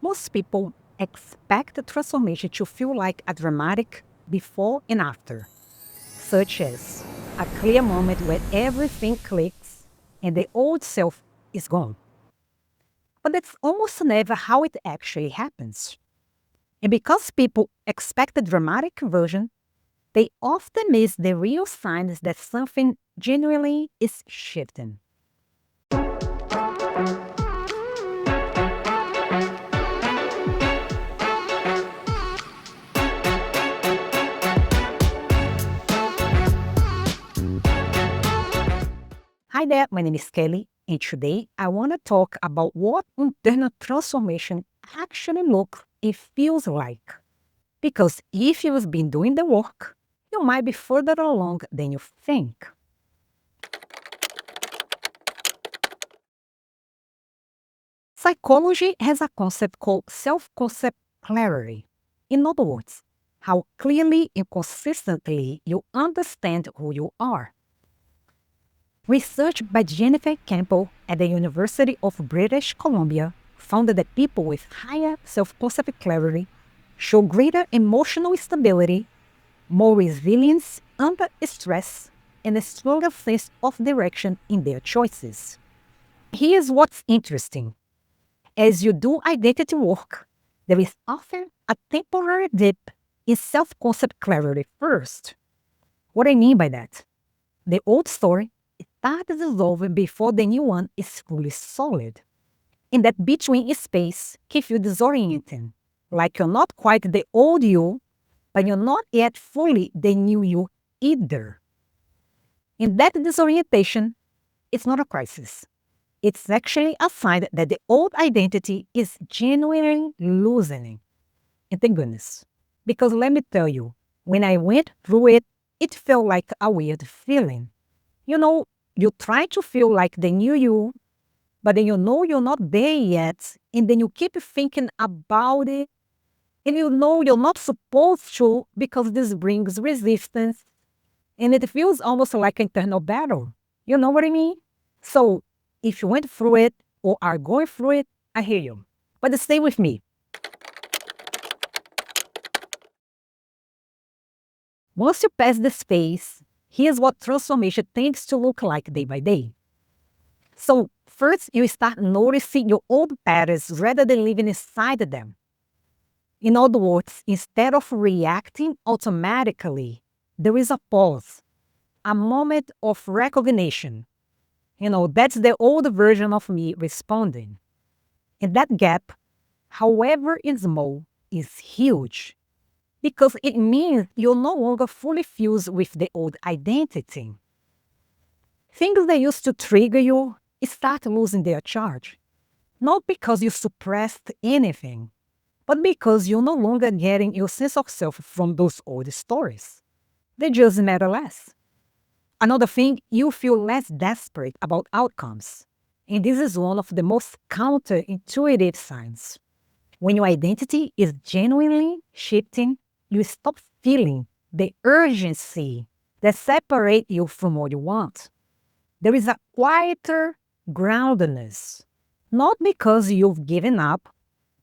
Most people expect the transformation to feel like a dramatic before and after, such as a clear moment where everything clicks and the old self is gone. But that's almost never how it actually happens. And because people expect the dramatic version, they often miss the real signs that something genuinely is shifting. Hi there, my name is Kelly, and today I want to talk about what internal transformation actually looks and feels like. Because if you've been doing the work, you might be further along than you think. Psychology has a concept called self-concept clarity. In other words, how clearly and consistently you understand who you are. Research by Jennifer Campbell at the University of British Columbia found that people with higher self-concept clarity show greater emotional stability, more resilience under stress, and a stronger sense of direction in their choices. Here's what's interesting. As you do identity work, there is often a temporary dip in self-concept clarity first. What I mean by that? The old story starts dissolving before the new one is fully solid. In that between space can feel disorienting, like you're not quite the old you, but you're not yet fully the new you either. In that disorientation, it's not a crisis. It's actually a sign that the old identity is genuinely loosening. And thank goodness. Because let me tell you, when I went through it, it felt like a weird feeling. You know, you try to feel like the new you, but then you know you're not there yet, and then you keep thinking about it, and you know you're not supposed to because this brings resistance, and it feels almost like an internal battle. You know what I mean? So, if you went through it or are going through it, I hear you. But stay with me. Once you pass this phase, here's what transformation tends to look like day by day. So, first, you start noticing your old patterns rather than living inside them. In other words, instead of reacting automatically, there is a pause, a moment of recognition. That's the old version of me responding. And that gap, however small, is huge because it means you're no longer fully fused with the old identity. Things that used to trigger you start losing their charge, not because you suppressed anything, but because you're no longer getting your sense of self from those old stories. They just matter less. Another thing, you feel less desperate about outcomes. And this is one of the most counterintuitive signs. When your identity is genuinely shifting, you stop feeling the urgency that separates you from what you want. There is a quieter groundedness, not because you've given up,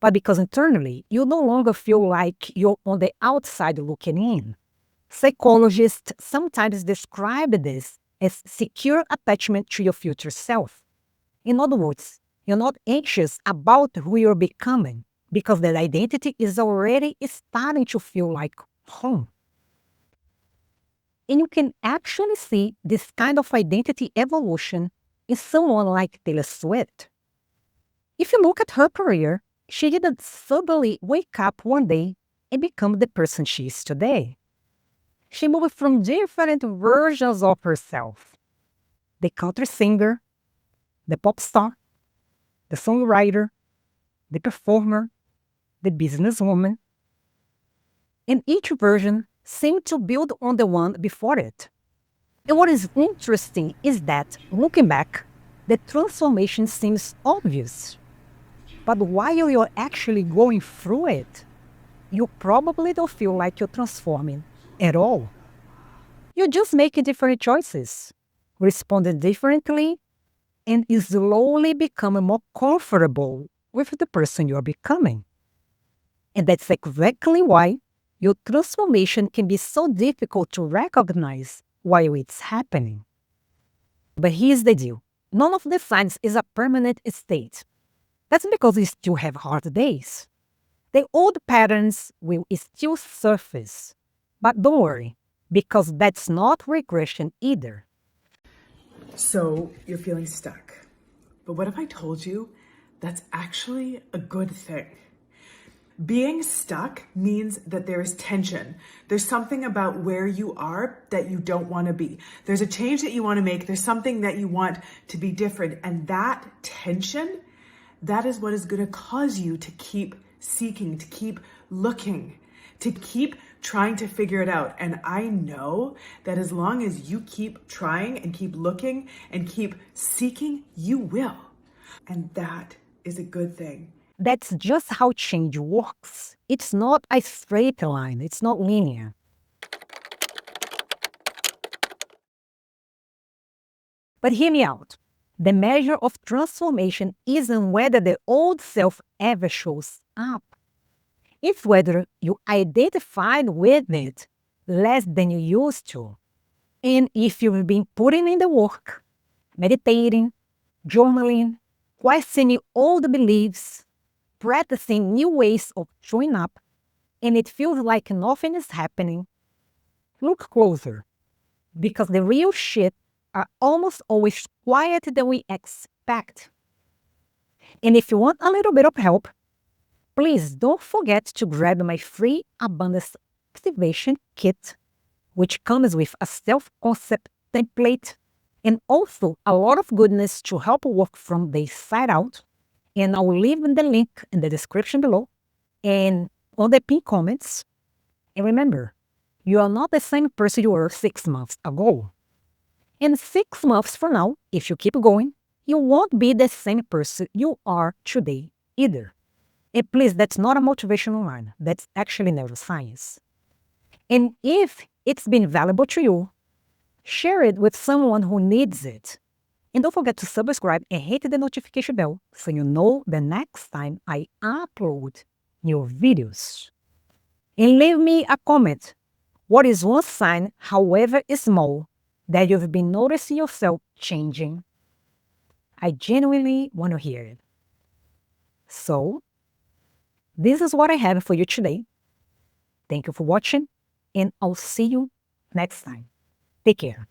but because internally you no longer feel like you're on the outside looking in. Psychologists sometimes describe this as secure attachment to your future self. In other words, you're not anxious about who you're becoming because that identity is already starting to feel like home. And you can actually see this kind of identity evolution in someone like Taylor Swift. If you look at her career, she didn't suddenly wake up one day and become the person she is today. She moved from different versions of herself. The country singer, the pop star, the songwriter, the performer, the businesswoman. And each version seemed to build on the one before it. And what is interesting is that, looking back, the transformation seems obvious. But while you're actually going through it, you probably don't feel like you're transforming at all. You're just making different choices, responding differently, and slowly becoming more comfortable with the person you're becoming. And that's exactly why your transformation can be so difficult to recognize while it's happening. But here's the deal. None of the signs is a permanent state. That's because we still have hard days. The old patterns will still surface. But don't worry, because that's not regression either. So you're feeling stuck. But what if I told you that's actually a good thing? Being stuck means that there is tension. There's something about where you are that you don't want to be. There's a change that you want to make. There's something that you want to be different. And that tension, that is what is going to cause you to keep seeking, to keep looking, to keep trying to figure it out. And I know that as long as you keep trying and keep looking and keep seeking, you will. And that is a good thing. That's just how change works. It's not a straight line, it's not linear. But hear me out. The measure of transformation isn't whether the old self ever shows up. It's whether you identified with it less than you used to. And if you've been putting in the work, meditating, journaling, questioning old beliefs, practicing new ways of showing up, and it feels like nothing is happening, look closer, because the real shit are almost always quieter than we expect. And if you want a little bit of help, please don't forget to grab my free Abundance Activation Kit, which comes with a self-concept template and also a lot of goodness to help work from the inside out. And I'll leave the link in the description below and on the pinned comments. And remember, you are not the same person you were 6 months ago. And 6 months from now, if you keep going, you won't be the same person you are today either. And please, that's not a motivational line. That's actually neuroscience. And if it's been valuable to you, share it with someone who needs it. And don't forget to subscribe and hit the notification bell so you know the next time I upload new videos. And leave me a comment. What is one sign, however small, that you've been noticing yourself changing? I genuinely want to hear it. So, this is what I have for you today. Thank you for watching, and I'll see you next time. Take care.